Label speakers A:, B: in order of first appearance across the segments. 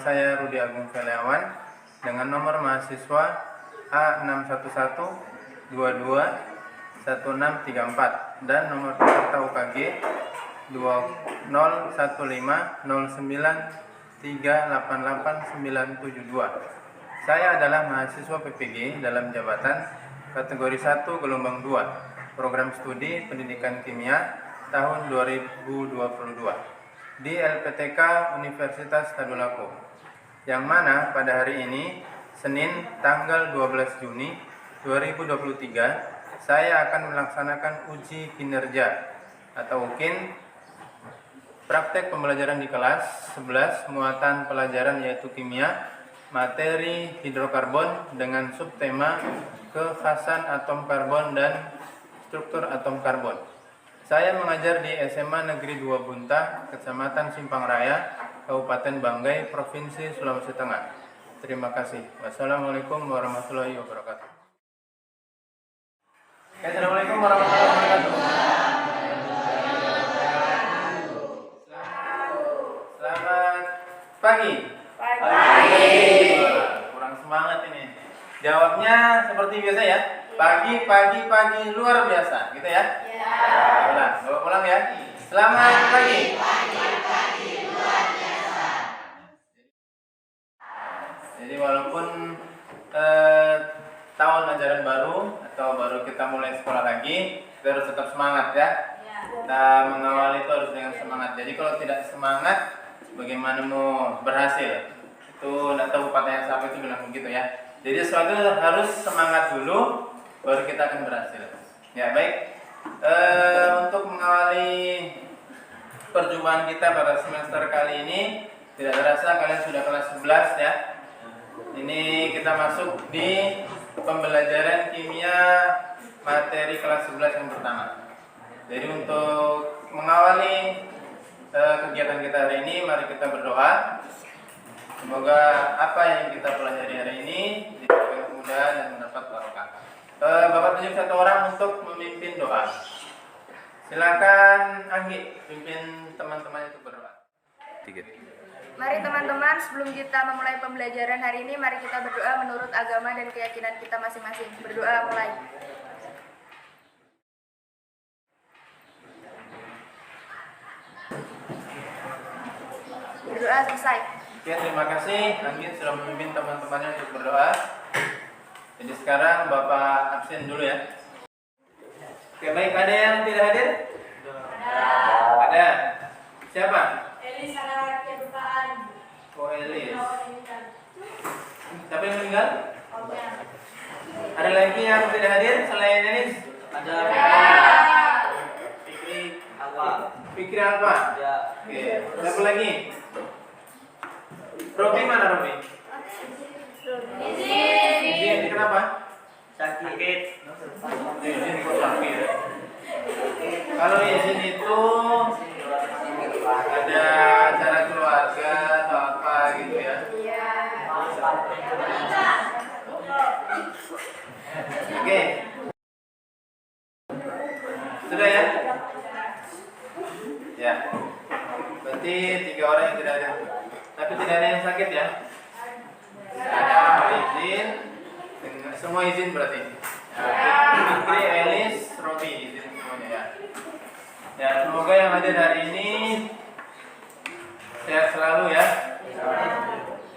A: saya Rudi Agung Feliawan dengan nomor mahasiswa A61221634 dan nomor peserta UKG 2015093888972. Saya adalah mahasiswa PPG dalam jabatan kategori 1 gelombang 2 program studi pendidikan kimia tahun 2022 di LPTK Universitas Tadulako, yang mana pada hari ini Senin tanggal 12 Juni 2023 saya akan melaksanakan uji kinerja atau UKIN praktek pembelajaran di kelas 11 muatan pelajaran yaitu kimia materi hidrokarbon dengan subtema kekhasan atom karbon dan struktur atom karbon. Saya mengajar di SMA Negeri 2 Bunta, Kecamatan Simpang Raya, Kabupaten Banggai, Provinsi Sulawesi Tengah. Terima kasih. Wassalamualaikum warahmatullahi wabarakatuh. Assalamualaikum warahmatullahi wabarakatuh. Selamat pagi. Pagi. Kurang semangat ini. Jawabnya seperti biasa ya. Pagi, pagi, pagi luar biasa, gitu ya? Ya. Ulang, ulang ya. Selamat pagi. Pagi luar biasa. Jadi walaupun tahun ajaran baru atau baru kita mulai sekolah lagi, kita harus tetap semangat ya. Kita mengawali itu harus dengan semangat. Jadi kalau tidak semangat, bagaimana mau berhasil? Itu tidak tahu patah yang sama itu bilang begitu ya. Jadi sesuatu harus semangat dulu, baru kita akan berhasil. Ya baik. Untuk mengawali perjumpaan kita pada semester kali ini, tidak terasa kalian sudah kelas 11 ya. Ini kita masuk di pembelajaran kimia materi kelas 11 yang pertama. Jadi untuk mengawali kegiatan kita hari ini, mari kita berdoa. Semoga apa yang kita pelajari hari ini diberikan kemudahan dan mendapat barokah. Bapak tunjuk satu orang untuk memimpin doa. Silakan Anggi pimpin teman-teman itu berdoa.
B: Mari teman-teman, sebelum kita memulai pembelajaran hari ini, mari kita berdoa menurut agama dan keyakinan kita masing-masing. Berdoa mulai. Berdoa selesai.
A: Oke, terima kasih Anggi sudah memimpin teman-temannya untuk berdoa. Jadi sekarang Bapak absen dulu ya. Oke, baik, ada yang tidak hadir? Ada. Siapa?
B: Elis ada kelupaan.
A: Oh, Elis. Siapa yang meninggal? Ada lagi yang tidak hadir selain Elis?
C: Ada. Fikri Alfa.
A: Fikri Alfa?
C: Ya.
A: Oke, siapa lagi? Robi mana Robi? Izin, kenapa?
C: Sakit.
A: Izin kok sakit. Kalau izin itu ada acara keluarga atau apa gitu ya? Oke. Sudah ya? Ya. Berarti 3 orang yang tidak ada. Tapi tidak ada yang sakit ya? Ada izin. Semua izin berarti. Fikri, Elis, Robi izin semuanya ya. Ya, semoga yang hadir hari ini sehat selalu ya.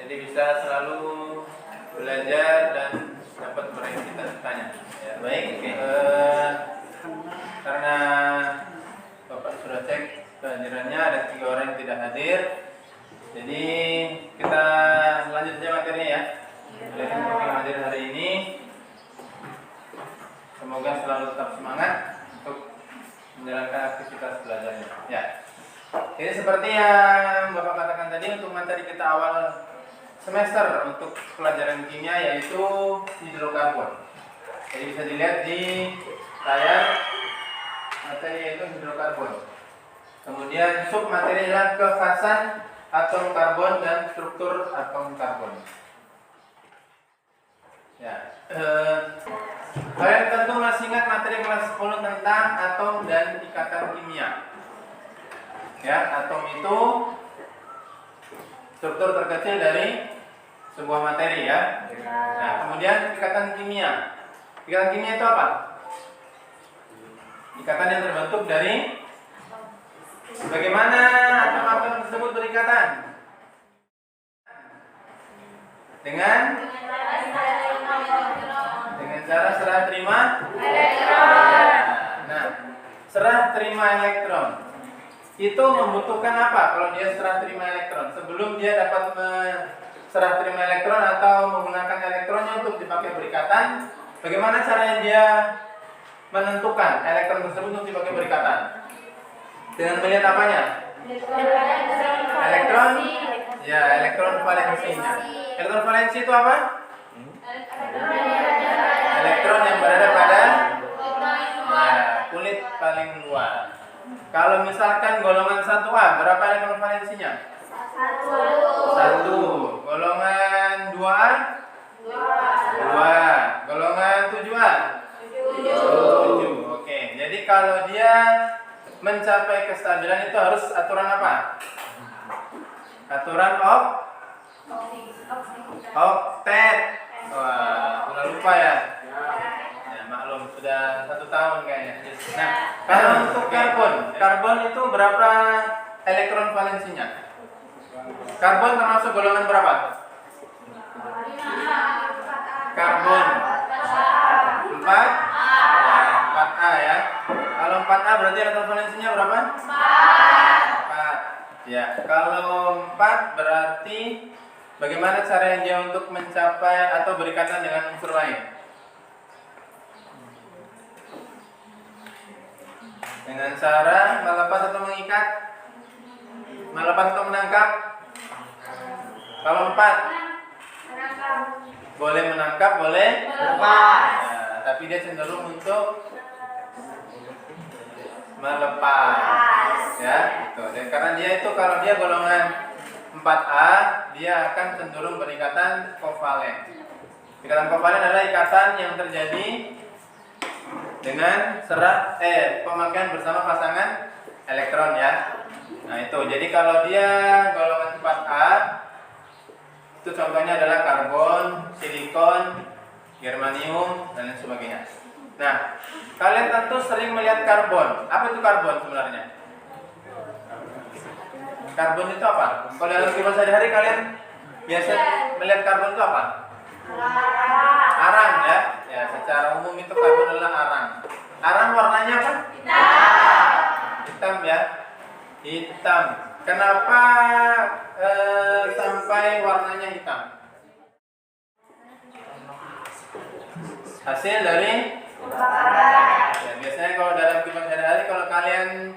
A: Jadi bisa selalu belajar dan dapat meraih cita-citanya. Ya, baik. Karena Bapak sudah cek kehadirannya, ada 3 orang yang tidak hadir. Jadi kita lanjut saja materinya ya. Dari yang hadir hari ini, semoga selalu tetap semangat untuk menjalankan aktivitas belajarnya. Ya. Jadi seperti yang Bapak katakan tadi, untuk materi kita awal semester untuk pelajaran kimia yaitu hidrokarbon. Jadi bisa dilihat di layar materi yaitu hidrokarbon. Kemudian sub materi adalah kekhasan atom karbon dan struktur atom karbon. Ya, kalian tentu masih ingat materi kelas 10 tentang atom dan ikatan kimia. Ya, atom itu struktur terkecil dari sebuah materi ya. Nah, kemudian ikatan kimia. Ikatan kimia itu apa? Ikatan yang terbentuk dari bagaimana atom-atom tersebut berikatan? Dengan cara serah terima elektron. Nah, serah terima elektron itu membutuhkan apa kalau dia serah terima elektron? Sebelum dia dapat serah terima elektron atau menggunakan elektronnya untuk dipakai berikatan, bagaimana caranya dia menentukan elektron tersebut untuk dipakai berikatan? Dengan melihat apanya? Elektron, ya, elektron valensinya. Elektron valensi itu apa? Elektron yang berada pada kulit paling luar. Kalau misalkan golongan 1A, berapa elektron valensinya? 1. Golongan 2A? 2. Golongan 7A? 7. Oke, jadi kalau dia mencapai kestabilan itu harus aturan apa? Aturan oktet. Wah, sudah lupa ya? Ya, maklum, sudah 1 tahun kayaknya. Nah, kalau untuk karbon itu berapa elektron valensinya? Karbon termasuk golongan berapa? Karbon 4? 4A ya. Kalau 4A berarti elektron valensinya berapa? 4. Ya, kalau 4 berarti bagaimana caranya dia untuk mencapai atau berikatan dengan unsur lain? Dengan cara melepas atau mengikat? Melepas atau menangkap? Kalau 4? Boleh menangkap, boleh melepas. Ya, tapi dia cenderung untuk melepas. Ya, gitu. Dan karena dia itu kalau dia golongan 4A, dia akan cenderung berikatan kovalen. Ikatan kovalen adalah ikatan yang terjadi dengan pemakaian bersama pasangan elektron ya. Nah, itu. Jadi kalau dia golongan 4A, itu contohnya adalah karbon, silikon, germanium, dan lain sebagainya. Nah, kalian tentu sering melihat karbon. Apa itu karbon sebenarnya? Karbon itu apa? Kalau dalam kehidupan sehari-hari kalian biasa melihat karbon itu apa? Arang ya. Ya, secara umum itu karbon adalah arang. Arang warnanya apa? Hitam ya. Hitam. Kenapa sampai warnanya hitam? Hasil dari ya, biasanya kalau dalam kehidupan sehari-hari kalau kalian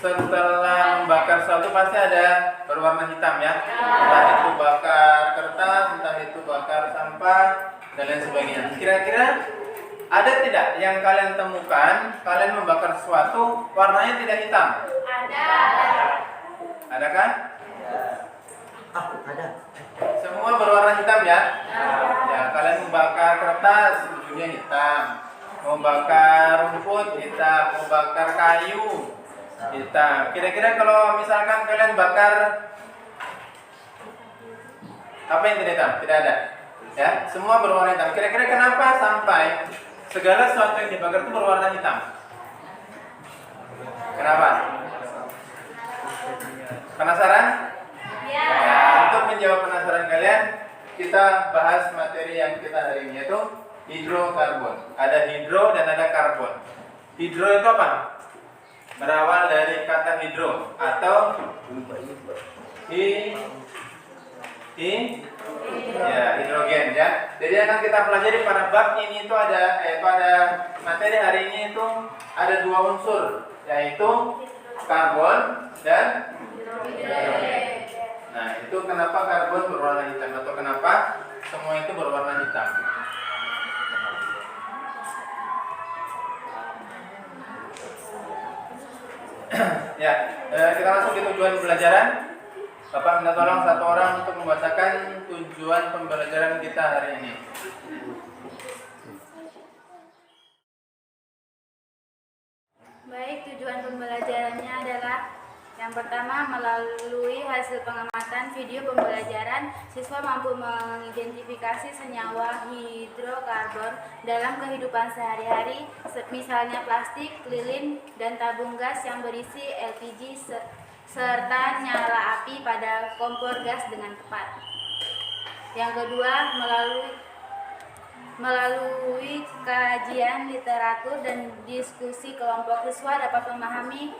A: setelah membakar sesuatu pasti ada berwarna hitam ya. Entah itu bakar kertas, entah itu bakar sampah, dan lain sebagainya. Kira-kira ada tidak yang kalian temukan, kalian membakar sesuatu warnanya tidak hitam? Ada. Ada kan?
C: Ada.
A: Semua berwarna hitam ya? Ya, kalian membakar kertas ujungnya hitam. Mau bakar rumput hitam, mau bakar kayu hitam. Kira-kira kalau misalkan kalian bakar apa yang tidak hitam? Tidak ada. Ya, semua berwarna hitam. Kira-kira kenapa sampai segala sesuatu yang dibakar itu berwarna hitam? Kenapa? Penasaran? Ya, untuk menjawab penasaran kalian, kita bahas materi yang kita hari ini yaitu hidrokarbon. Ada hidro dan ada karbon. Hidro itu apa? Berawal dari kata hidro atau ya, hidrogen ya. Jadi akan kita pelajari pada bab ini itu ada pada materi hari ini itu ada 2 unsur, yaitu karbon dan hidrogen. Nah, itu kenapa karbon berwarna hitam atau kenapa semua itu berwarna hitam? Ya, kita masuk di tujuan pembelajaran. Bapak minta tolong satu orang untuk membacakan tujuan pembelajaran kita hari ini.
B: Baik, tujuan pembelajarannya adalah
D: Yang pertama, melalui hasil pengamatan video pembelajaran, siswa mampu mengidentifikasi senyawa hidrokarbon dalam kehidupan sehari-hari, misalnya plastik, lilin, dan tabung gas yang berisi LPG serta nyala api pada kompor gas dengan tepat. Yang kedua, melalui kajian literatur dan diskusi kelompok, siswa dapat memahami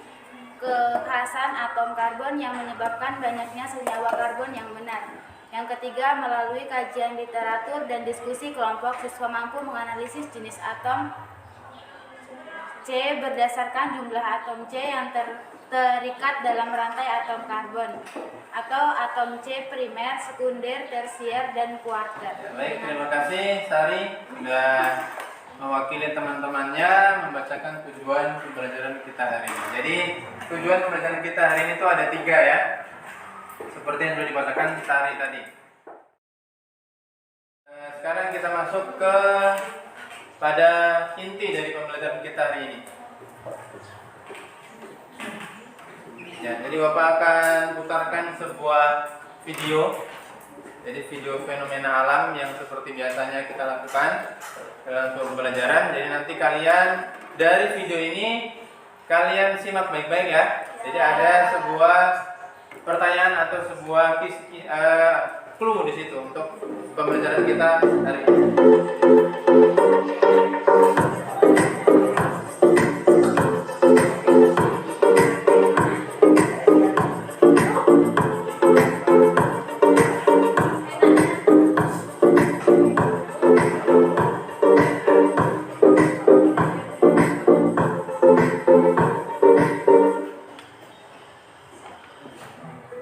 D: kekhasan atom karbon yang menyebabkan banyaknya senyawa karbon yang benar. Yang ketiga, melalui kajian literatur dan diskusi kelompok, siswa mampu menganalisis jenis atom C berdasarkan jumlah atom C yang terikat dalam rantai atom karbon, atau atom C primer, sekunder, tersier, dan kuarter.
A: Baik, terima kasih Sari sudah mewakili teman-temannya membacakan tujuan pembelajaran kita hari ini. Jadi tujuan pembelajaran kita hari ini itu ada 3 ya, seperti yang sudah dibacakan Sari tadi. Sekarang kita masuk ke pada inti dari pembelajaran kita hari ini. Ya, jadi Bapak akan putarkan sebuah video. Jadi video fenomena alam yang seperti biasanya kita lakukan dalam pembelajaran. Jadi nanti kalian dari video ini kalian simak baik-baik ya. Jadi ada sebuah pertanyaan atau sebuah clue di situ untuk pembelajaran kita hari ini.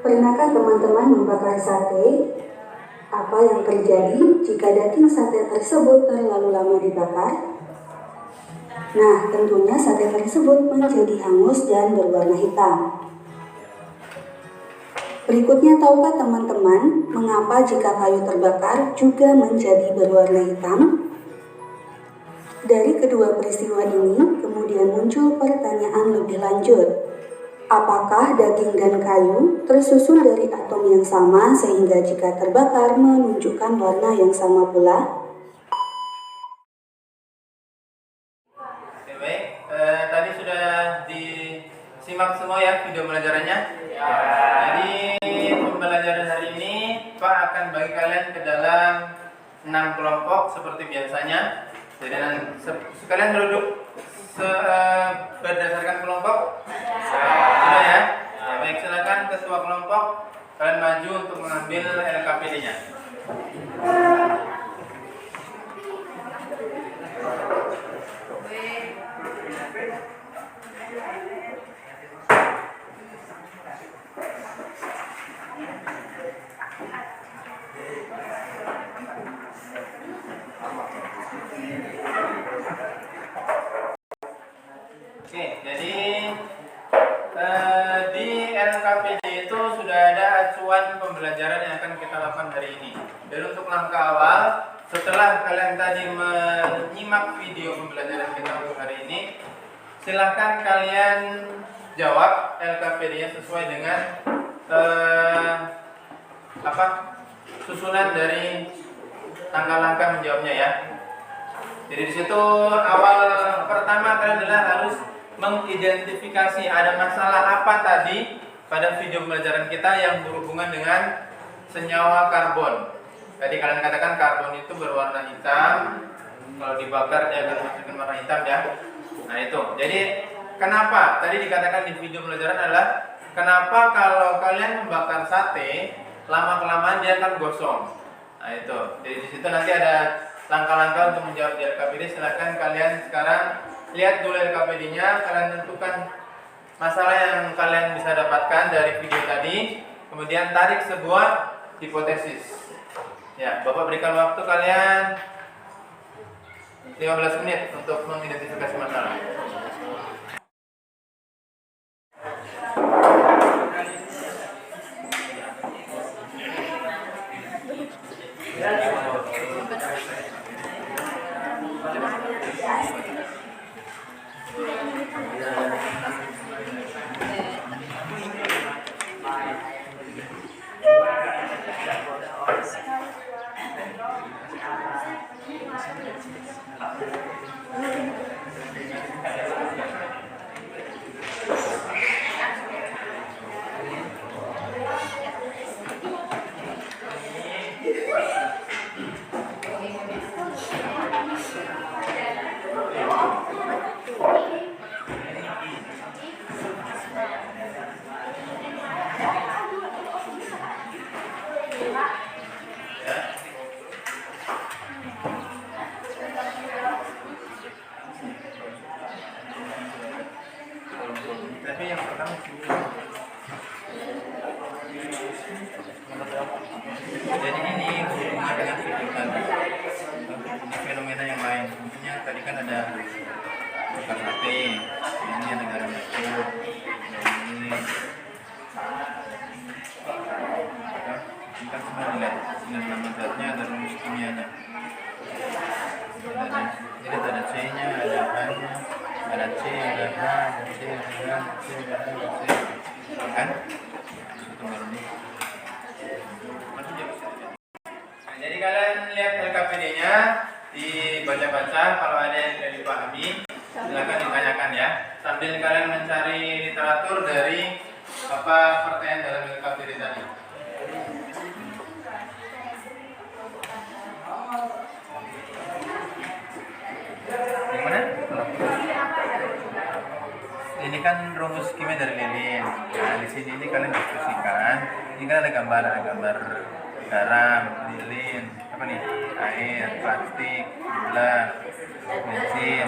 E: Pernahkah teman-teman membakar sate? Apa yang terjadi jika daging sate tersebut terlalu lama dibakar? Nah, tentunya sate tersebut menjadi hangus dan berwarna hitam. Berikutnya, tahukah teman-teman mengapa jika kayu terbakar juga menjadi berwarna hitam? Dari kedua peristiwa ini, kemudian muncul pertanyaan lebih lanjut. Apakah daging dan kayu tersusun dari atom yang sama sehingga jika terbakar menunjukkan warna yang sama pula?
A: Oke, baik. Tadi sudah disimak semua ya video pembelajarannya. Ya. Jadi pembelajaran hari ini Pak akan bagi kalian ke dalam 6 kelompok seperti biasanya. Jadi sekalian duduk berdasarkan kelompok. Sudah ya? Ya, baik, silakan ketua kelompok kalian maju untuk mengambil LKPD-nya. Oke, jadi di LKPD itu sudah ada acuan pembelajaran yang akan kita lakukan hari ini. Dan untuk langkah awal, setelah kalian tadi menyimak video pembelajaran kita untuk hari ini, silahkan kalian jawab LKPD-nya sesuai dengan susunan dari langkah-langkah menjawabnya ya. Jadi di situ awal pertama kalian adalah harus mengidentifikasi ada masalah apa tadi pada video pembelajaran kita yang berhubungan dengan senyawa karbon. Tadi kalian katakan karbon itu berwarna hitam, kalau dibakar dia akan menghasilkan warna hitam ya. Nah itu. Jadi kenapa? Tadi dikatakan di video pembelajaran adalah kenapa kalau kalian membakar sate lama-kelamaan dia akan gosong. Nah itu. Jadi di situ nanti ada langkah-langkah untuk menjawab di LKPD. Silahkan kalian sekarang lihat dulu LKPD-nya, kalian tentukan masalah yang kalian bisa dapatkan dari video tadi, kemudian tarik sebuah hipotesis. Ya, Bapak berikan waktu kalian 15 menit untuk mengidentifikasi masalah. Tapi yang pertama jadi ini hubungannya dengan video tadi. Ini fenomena yang lain. Mungkinnya tadi kan ada bukan sate, ini ada garam mesir, ini kan semua dilihat dengan nama zatnya dan rumus kimianya. Jadi ada C-nya, ada H-nya, ada C, ada H, ada C, ada H, ada C, ada H, ada C, kan? Satu baru ini. Nah, jadi kalian lihat LKPD-nya, dibaca-baca. Kalau ada yang tidak dipahami, silakan ditanyakan ya. Sambil kalian mencari literatur dari apa pertanyaan dalam LKPD tadi. Yang mana? Ini kan rumus kimia dari lilin. Nah, di sini ini kalian diskusikan. Ini kan ada gambar garam, lilin, apa nih? Air, plastik, gula, bensin,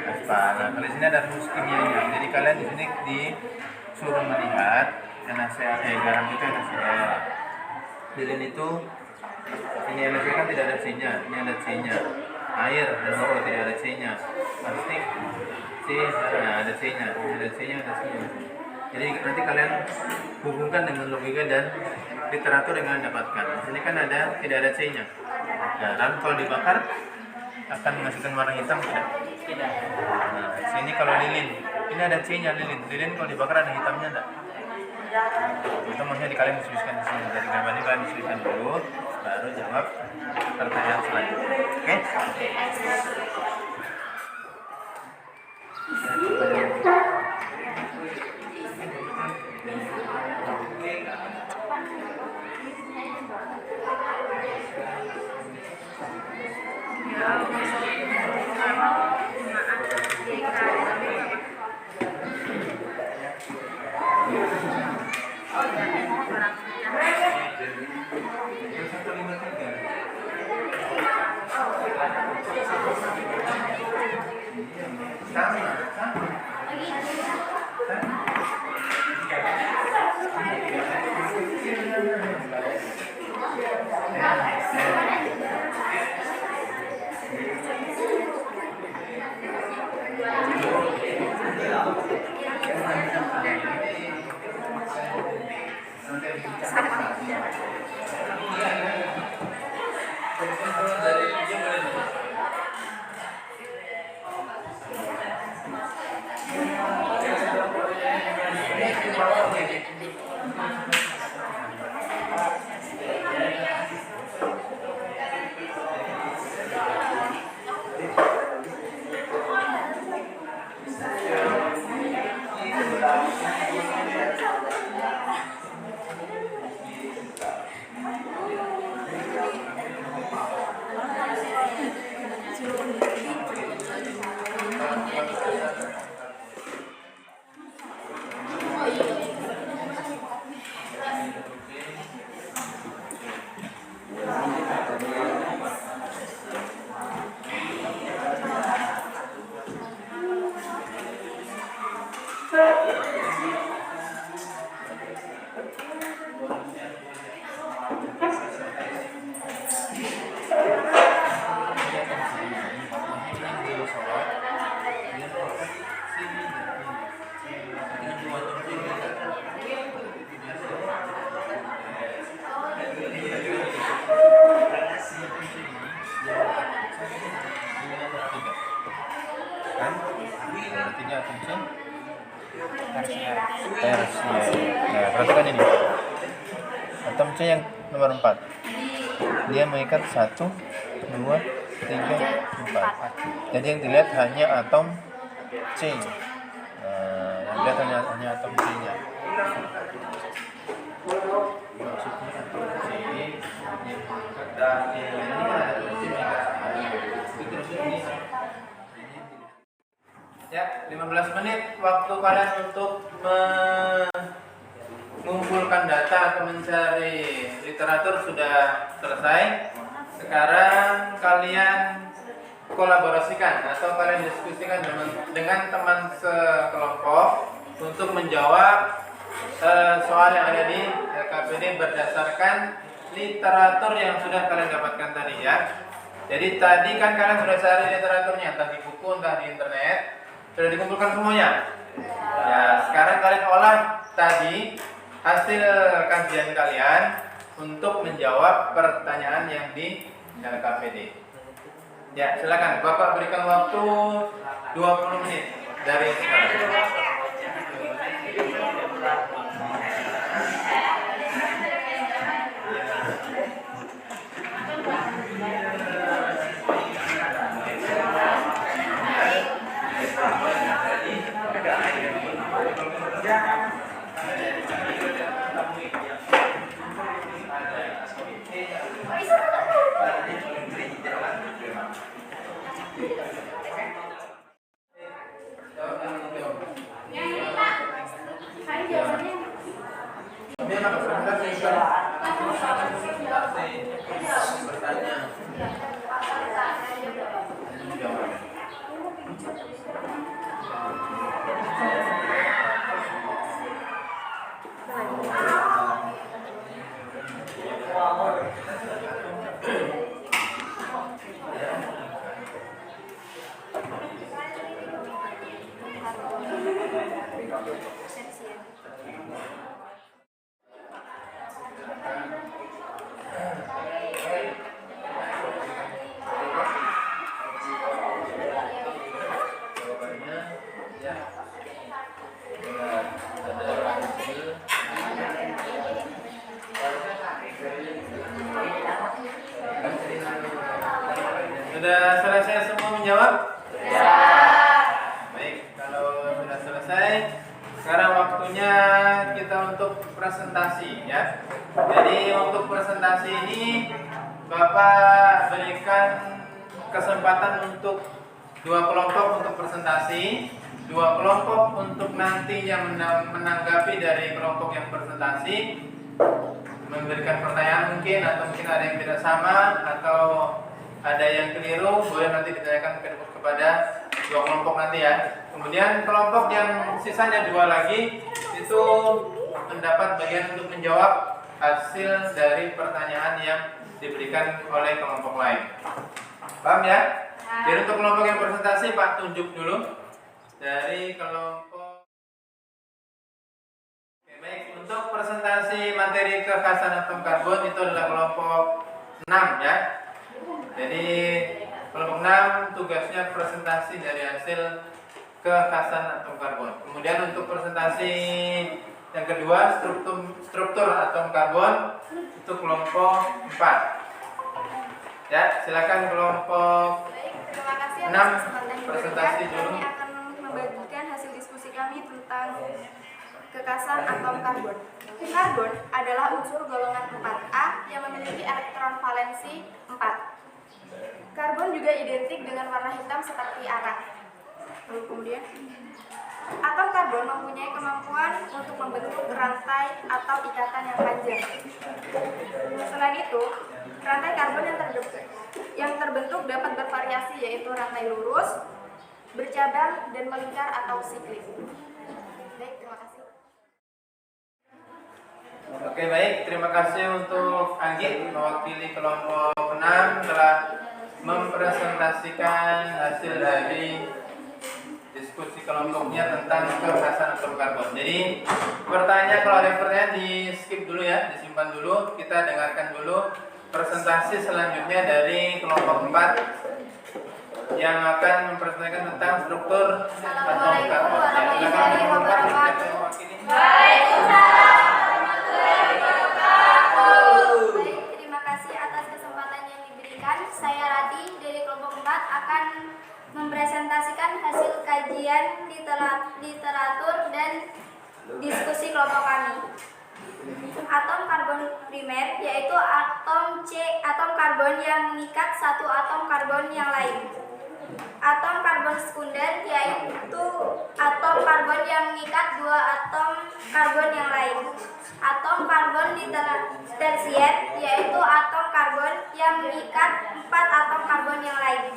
A: aspal. Nah, kalau di sini ada rumus kimianya. Jadi kalian di sini disuruh melihat NaCl, garam itu NaCl. Lilin itu ini NaCl kan tidak ada C-nya, ini ada C-nya. Air NaO tidak ada C-nya. Plastik C, nah ada C-nya, ini ada C-nya, ada C-nya. Jadi nanti kalian hubungkan dengan logika dan literatur yang kalian dapatkan. Di sini kan ada tidak ada C-nya. Garam kalau dibakar akan menghasilkan warna hitam tidak?
C: Tidak.
A: Nah, sini kalau lilin, ini ada C-nya lilin. Lilin kalau dibakar ada hitamnya enggak? Itu maksudnya kalian diskusikan di sini. Jadi gambar ini kalian diskusikan dulu, baru jawab pertanyaan selanjutnya. Oke? Nah, perhatikan ini. Atom C yang nomor 4. Dia mengikat 1, 2, 3, 4. Jadi yang dilihat hanya atom C. Nah, yang dilihat hanya atom C-nya. Maksudnya atom C dan yang lainnya ya, 15 menit waktu kalian untuk mengumpulkan data atau mencari literatur sudah selesai. Sekarang kalian kolaborasikan atau kalian diskusikan dengan teman sekelompok untuk menjawab soal yang ada di LKPD berdasarkan literatur yang sudah kalian dapatkan tadi ya. Jadi tadi kan kalian sudah cari literaturnya, entah di buku, entah di internet, sudah dikumpulkan semuanya. Ya, sekarang kalian olah tadi hasil kajian kalian untuk menjawab pertanyaan yang di LKPD. Ya, silakan Bapak berikan waktu 20 menit dari sekarang. Sudah selesai semua menjawab? Ya. Baik, kalau sudah selesai, sekarang waktunya kita untuk presentasi ya. Jadi untuk presentasi ini Bapak berikan kesempatan untuk 2 kelompok untuk presentasi, 2 kelompok untuk nantinya menanggapi dari kelompok yang presentasi, memberikan pertanyaan mungkin, atau mungkin ada yang tidak sama atau ada yang keliru, boleh nanti ditanyakan kepada 2 kelompok nanti ya. Kemudian kelompok yang sisanya 2 lagi itu mendapat bagian untuk menjawab hasil dari pertanyaan yang diberikan oleh kelompok lain. Paham ya? Jadi untuk kelompok yang presentasi Pak tunjuk dulu dari kelompok. Oke, baik, untuk presentasi materi kekhasan atom karbon itu adalah kelompok 6 ya. Jadi kelompok 6 tugasnya presentasi dari hasil kekhasan atom karbon. Kemudian untuk presentasi yang kedua struktur atom karbon itu kelompok 4. Ya, silakan kelompok
B: Baik, terima kasih
A: 6
B: atas kesempatan yang
A: presentasi
B: diberikan.
A: dulu.
B: Kami akan membagikan hasil diskusi kami tentang kekhasan atom karbon. Karbon adalah unsur golongan 4A yang memiliki elektron valensi 4. Karbon juga identik dengan warna hitam seperti arak. Lalu kemudian, atom karbon mempunyai kemampuan untuk membentuk rantai atau ikatan yang panjang. Selain itu, rantai karbon yang terbentuk dapat bervariasi, yaitu rantai lurus, bercabang, dan melingkar atau siklik. Baik, terima kasih.
A: Oke, baik, terima kasih untuk Anggit mewakili kelompok 6 telah mempresentasikan hasil dari diskusi kelompoknya tentang kekhasan atom karbon. Jadi pertanyaan, kalau ada pertanyaan di skip dulu ya, disimpan dulu. Kita dengarkan dulu presentasi selanjutnya dari kelompok 4 yang akan mempresentasikan tentang struktur atom karbon. Ya, silakan kelompok 4 siapa yang mewakili?
D: Baik, terima kasih atas kesempatan yang diberikan. Saya Rati dari kelompok 4 akan mempresentasikan hasil kajian literatur dan diskusi kelompok kami. Atom karbon primer yaitu atom karbon yang mengikat satu atom karbon yang lain. Atom karbon sekunder yaitu atom karbon yang mengikat 2 atom karbon yang lain. Atom karbon tersier yaitu atom karbon yang mengikat 4 atom karbon yang lain.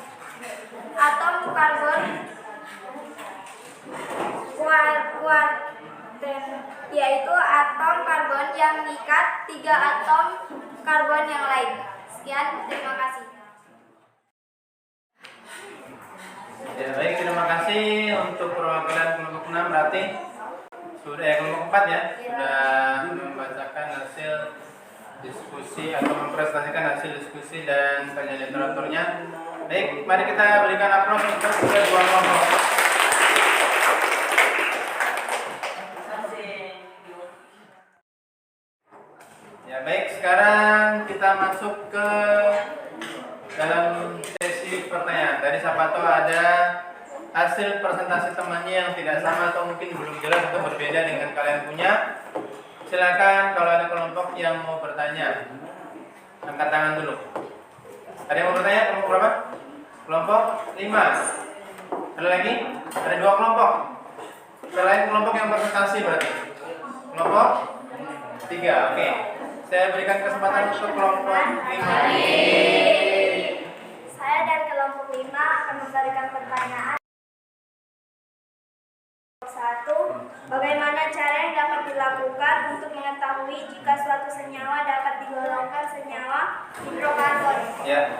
D: Atom karbon
B: kuarten, yaitu atom karbon yang mengikat 3 atom karbon yang lain. Sekian, terima kasih.
A: Ya, baik, terima kasih untuk perwakilan kelompok 6. Berarti sudah kelompok 4 ya, sudah membacakan hasil diskusi atau mempresentasikan hasil diskusi dan kajian literaturnya. Baik, mari kita berikan aplaus untuk kedua kelompok. Ya, baik, sekarang kita masuk ke dalam sesi pertanyaan. Tadi siapa tahu ada hasil presentasi temannya yang tidak sama atau mungkin belum jelas atau berbeda dengan kalian punya. Silakan kalau ada kelompok yang mau bertanya, angkat tangan dulu. Ada yang mau bertanya? Kelompok berapa? Kelompok 5. Ada lagi? Ada 2 kelompok. Selain kelompok yang presentasi berarti. Kelompok 3. Oke. Saya berikan kesempatan untuk kelompok 5.
B: Saya dari kelompok 5 akan memberikan pertanyaan. 1. Bagaimana cara yang dapat dilakukan untuk mengetahui jika suatu senyawa dapat digolongkan senyawa hidrokarbon?
A: Ya.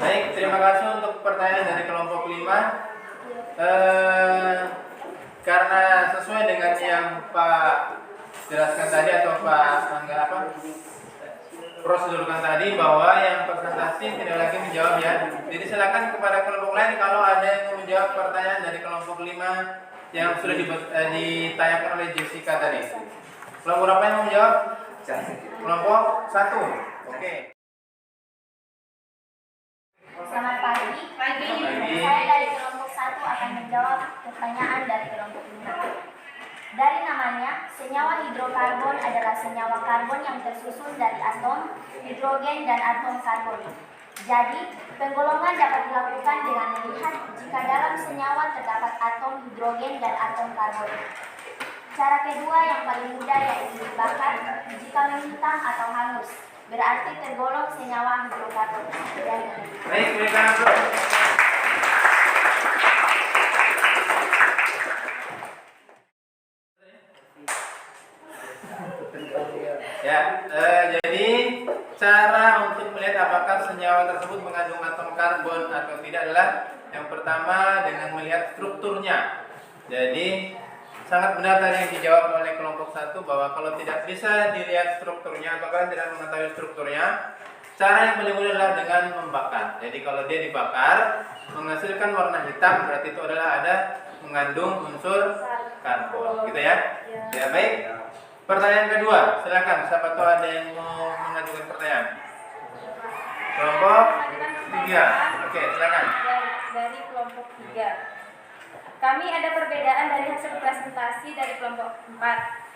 A: Baik, terima kasih untuk pertanyaan dari kelompok 5. Karena sesuai dengan yang Pak jelaskan tadi atau Pak prosedurkan tadi, bahwa yang presentasi tidak lagi menjawab ya. Jadi silakan kepada kelompok lain kalau ada yang mau menjawab pertanyaan dari kelompok 5 yang sudah ditanyakan oleh Jessica tadi. Kelompok berapa yang mau menjawab? Kelompok 1. Oke.
B: Selamat pagi. Saya dari kelompok 1 akan menjawab pertanyaan dari kelompok 5. Dari namanya, senyawa hidrokarbon adalah senyawa karbon yang tersusun dari atom hidrogen dan atom karbon. Jadi, penggolongan dapat dilakukan dengan melihat jika dalam senyawa terdapat atom hidrogen dan atom karbon. Cara kedua yang paling mudah yaitu dibakar. Jika menghitam atau hangus, berarti tergolong senyawa hidrokarbon.
A: Baik, berikan aplaus. Ya, jadi cara untuk melihat apakah senyawa tersebut mengandung atom karbon atau tidak adalah yang pertama dengan melihat strukturnya. Jadi sangat benar tadi yang dijawab oleh kelompok 1 bahwa kalau tidak bisa dilihat strukturnya atau kalian tidak mengetahui strukturnya, cara yang paling mudah adalah dengan membakar. Jadi kalau dia dibakar menghasilkan warna hitam, berarti itu adalah ada mengandung unsur karbon, gitu ya? Ya, baik. Pertanyaan kedua, silakan. Siapa tahu ada yang mau mengajukan pertanyaan? Kelompok 3. Oke, silakan.
D: Dari kelompok 3. Kami ada perbedaan dari hasil presentasi dari kelompok 4.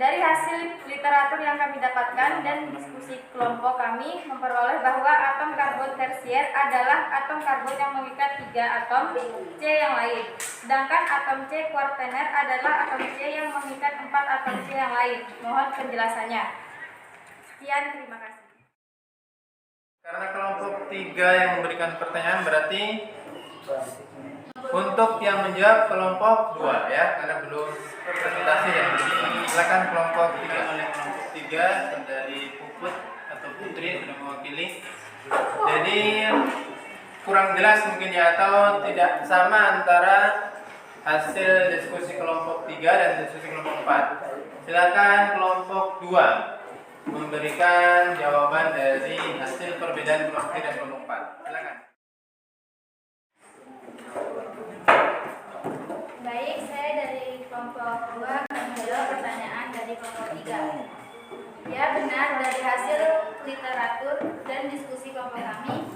D: Dari hasil literatur yang kami dapatkan dan diskusi kelompok kami memperoleh bahwa atom karbon tersier adalah atom karbon yang mengikat 3 atom C yang lain. Sedangkan atom C kuartener adalah atom C yang mengikat 4 atom C yang lain. Mohon penjelasannya. Sekian, terima kasih.
A: Karena kelompok 3 yang memberikan pertanyaan, berarti untuk yang menjawab kelompok 2 ya, karena belum presentasi dan silakan kelompok 3. Oleh kelompok 3 dari Puput atau Putri sudah mewakili. Jadi kurang jelas mungkin ya, atau tidak sama antara hasil diskusi kelompok 3 dan diskusi kelompok 4. Silakan kelompok 2 memberikan jawaban dari hasil perbedaan kelompok 3 dan kelompok 4. Silakan.
D: Baik, saya dari kelompok 2 akan menjawab pertanyaan dari kelompok 3. Ya, benar, dari hasil literatur dan diskusi kelompok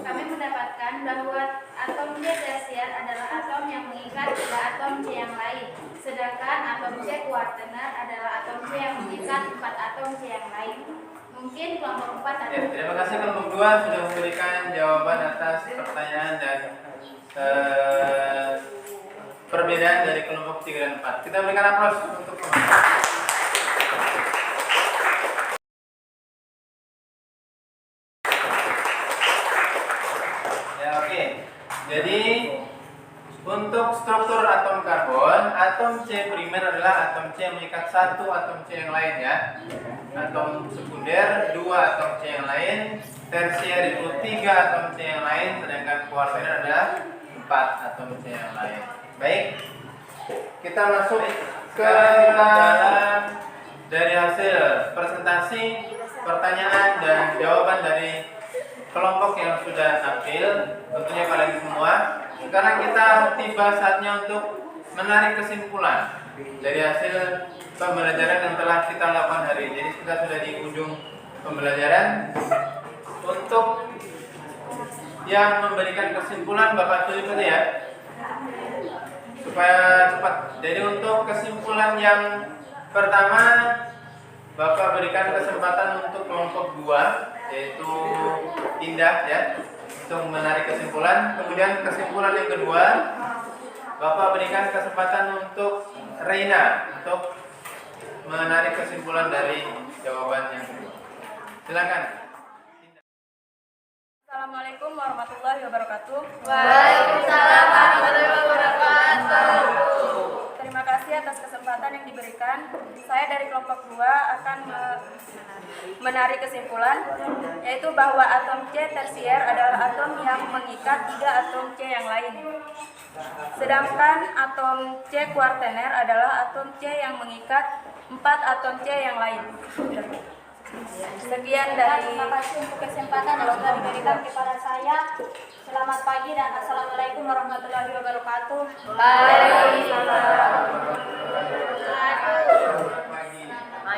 D: kami mendapatkan bahwa atom C tersier adalah atom yang mengikat 3 atom C yang lain. Sedangkan atom C kuartener adalah atom C yang mengikat 4 atom C yang lain. Mungkin kelompok 4 ada.
A: Ya, terima kasih kelompok 2 sudah memberikan jawaban atas pertanyaan dan perbedaan dari kelompok 3 dan 4. Kita berikan aplaus untuk kelompok. Ya, oke. Jadi untuk struktur atom karbon atom C primer adalah atom C yang mengikat satu atom C yang lain ya. Atom sekunder 2 atom C yang lain, tersier itu 3 atom C yang lain, sedangkan kuartener adalah 4 atom C yang lain. Baik, kita masuk ke dalam dari hasil presentasi pertanyaan dan jawaban dari kelompok yang sudah tampil, tentunya kalian semua. Sekarang kita tiba saatnya untuk menarik kesimpulan dari hasil pembelajaran yang telah kita lakukan hari ini. Jadi kita sudah di ujung pembelajaran. Untuk yang memberikan kesimpulan Bapak tulis saja ya, supaya cepat. Jadi untuk kesimpulan yang pertama, Bapak berikan kesempatan untuk kelompok 2, yaitu Indah ya, untuk menarik kesimpulan. Kemudian kesimpulan yang kedua, Bapak berikan kesempatan untuk Reina untuk menarik kesimpulan dari jawaban yang kedua. Silakan.
B: Assalamualaikum warahmatullahi wabarakatuh.
D: Waalaikumsalam warahmatullahi wabarakatuh.
B: Terima kasih atas kesempatan yang diberikan. Saya dari kelompok 2 akan menarik kesimpulan, yaitu bahwa atom C tersier adalah atom yang mengikat 3 atom C yang lain. Sedangkan atom C kuartener adalah atom C yang mengikat 4 atom C yang lain. Sekian dari
F: Terima kasih untuk kesempatan yang sudah diberikan kepada saya. Selamat pagi dan assalamualaikum warahmatullahi wabarakatuh.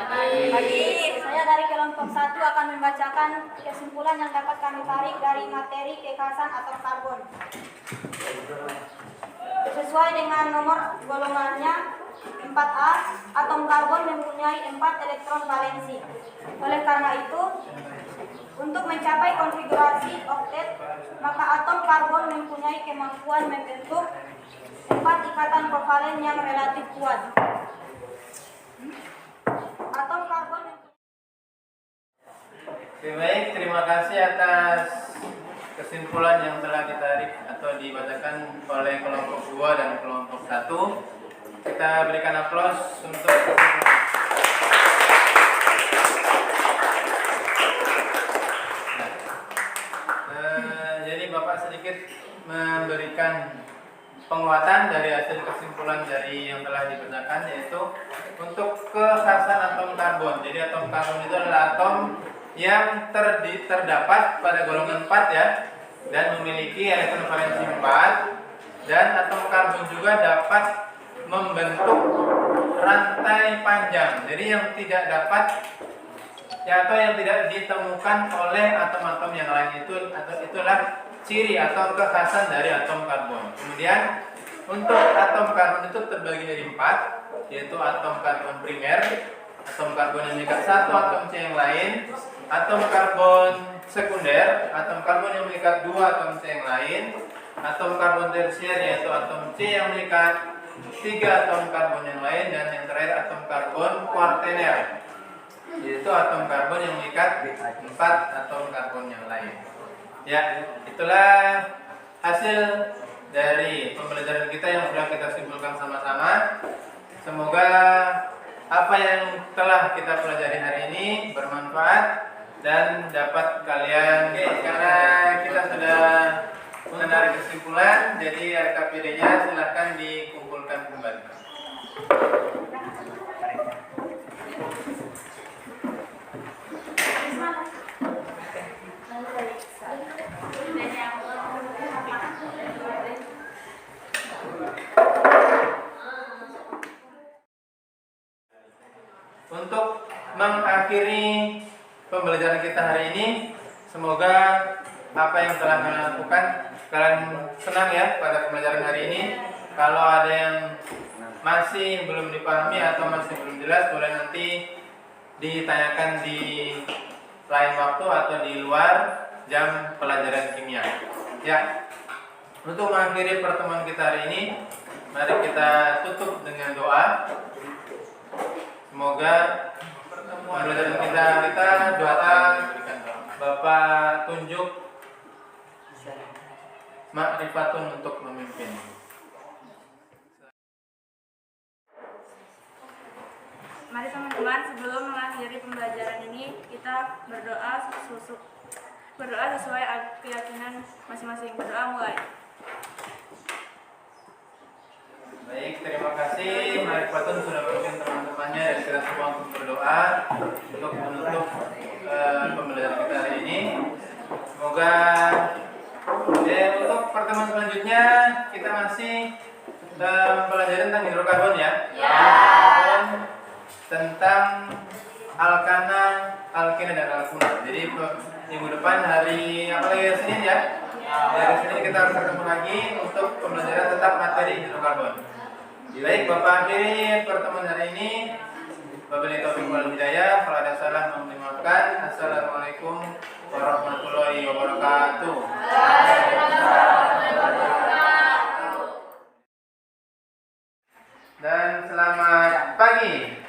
F: Pagi. Saya dari kelompok 1 akan membacakan kesimpulan yang dapat kami tarik dari materi kekhasan atom karbon. Sesuai dengan nomor golongannya 4A, atom karbon mempunyai 4 elektron valensi. Oleh karena itu, untuk mencapai konfigurasi oktet, maka atom karbon mempunyai kemampuan membentuk 4 ikatan kovalen yang relatif kuat. Atom karbon
A: Oke, baik, terima kasih atas kesimpulan yang telah ditarik atau dibacakan oleh kelompok 2 dan kelompok 1. Kita berikan aplaus untuk kesimpulan. Jadi Bapak sedikit memberikan penguatan dari hasil kesimpulan dari yang telah dibacakan, yaitu untuk kekhasan atom karbon. Jadi atom karbon itu adalah atom yang terdapat pada golongan 4 ya, dan memiliki elektron valensi 4, dan atom karbon juga dapat membentuk rantai panjang. Jadi yang tidak dapat ya, atau yang tidak ditemukan oleh atom-atom yang lain itulah ciri atau kekhasan dari atom karbon. Kemudian untuk atom karbon itu terbagi dari 4, yaitu atom karbon primer, atom karbon yang mengikat satu atom C yang lain, atom karbon sekunder, atom karbon yang mengikat 2 atom C yang lain, atom karbon tersier yaitu atom C yang mengikat 3 atom karbon yang lain, dan yang terakhir atom karbon kuartener, yaitu atom karbon yang mengikat 4 atom karbon yang lain. Ya, itulah hasil dari pembelajaran kita yang sudah kita simpulkan sama-sama. Semoga apa yang telah kita pelajari hari ini bermanfaat dan dapat kalian, karena kita sudah menarik kesimpulan, jadi RKPD-nya silahkan dikumpulkan kembali. Untuk mengakhiri pembelajaran kita hari ini, semoga apa yang telah kalian lakukan, kalian senang ya pada pembelajaran hari ini. Kalau ada yang masih belum dipahami atau masih belum jelas, boleh nanti ditanyakan di lain waktu atau di luar jam pelajaran kimia. Ya, untuk mengakhiri pertemuan kita hari ini, mari kita tutup dengan doa. Semoga pembelajaran kita doa Bapak tunjuk ma'rifatun untuk memimpin.
D: Mari teman-teman, sebelum mengakhiri pembelajaran ini, kita berdoa sesuai keyakinan masing-masing. Berdoa mulai.
A: Baik, terima kasih. Mari Patun sudah memimpin teman-temannya dan kita semua untuk berdoa untuk menutup pembelajaran kita hari ini. Semoga untuk pertemuan selanjutnya kita masih mempelajari tentang hidrokarbon ya. Tentang alkana, alkena dan alkuna. Jadi minggu depan hari apa lagi Senin ya? Hari Senin kita harus ketemu lagi untuk pembelajaran tentang materi hidrokarbon. Baik, Bapak akhiri pertemuan hari ini. Wabillahi taufiq wal hidayah. Kalau ada salah mohon dimaafkan. Assalamualaikum warahmatullahi wabarakatuh. Dan selamat pagi.